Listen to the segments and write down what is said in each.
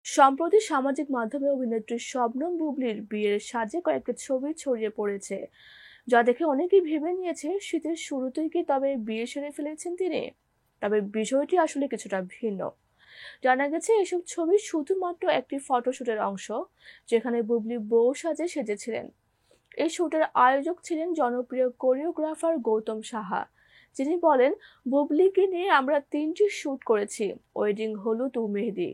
সম্প্রতি সামাজিক মাধ্যমে অভিনেত্রী শবনম বুবলির বিয়ের সাজে কয়েকটি ছবি ছড়িয়ে পড়েছে, যা দেখে অনেকেই ভেবে নিয়েছে শীতের শুরুতেই কি তবে বিয়ে সেরে ফেলেছেন তিনি। তবে বিষয়টি আসলে কিছুটা ভিন্ন। জানা গেছে এসব ছবি শুধুমাত্র একটি ফটোশুটের অংশ, যেখানে বুবলি বউ সাজে সেজেছিলেন। এই শুটের আয়োজক ছিলেন জনপ্রিয় কোরিওগ্রাফার গৌতম সাহা, যিনি বলেন, বুবলিকে নিয়ে আমরা 3টি শুট করেছি, ওয়েডিং, হলুদ ও মেহেদি।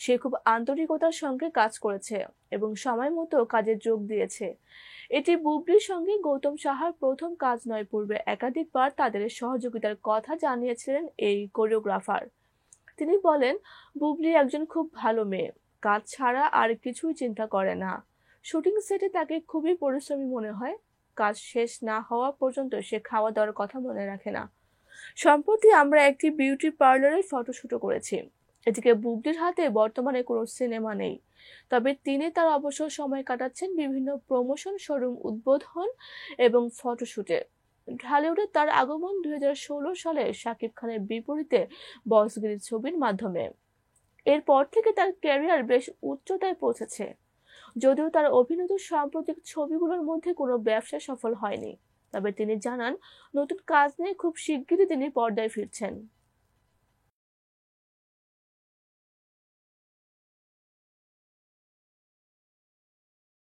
সে খুব আন্তরিকতার সঙ্গে কাজ করেছে এবং সময় মতো কাজে যোগ দিয়েছে। এটি বুবলির সঙ্গে গৌতম সাহার প্রথম কাজ নয়, পূর্বে একাধিকবার তাদের সহযোগিতার কথা জানিয়েছিলেন এই কোরিওগ্রাফার। তিনি বলেন, বুবলি একজন খুব ভালো মেয়ে, কাজ ছাড়া আর কিছুই চিন্তা করে না। শুটিং সেটে তাকে খুবই পরিশ্রমী মনে হয়। কাজ শেষ না হওয়া পর্যন্ত সে খাওয়া দাওয়ার কথা মনে রাখে না। সম্প্রতি আমরা একটি বিউটি পার্লারের ফটোশুটও করেছি। এদিকে বুবলির হাতে বর্তমানে কোনো সিনেমা নেই, তবে তিনি তার অবসর সময় কাটাচ্ছেন বিভিন্ন প্রমোশন, শোরুম উদ্বোধন এবং ফটোশুটে। ঢালিউডে তার আগমন 2016 সালে শাকিব খানের বিপরীতে বসগিরি ছবির মাধ্যমে। এরপর থেকে তার ক্যারিয়ার বেশ উচ্চতায় পৌঁছেছে, যদিও তার অভিনীত সাম্প্রতিক ছবিগুলোর মধ্যে কোনো ব্যবসা সফল হয়নি। তবে তিনি জানান, নতুন কাজ নিয়ে খুব শিগগিরই তিনি পর্দায় ফিরছেন।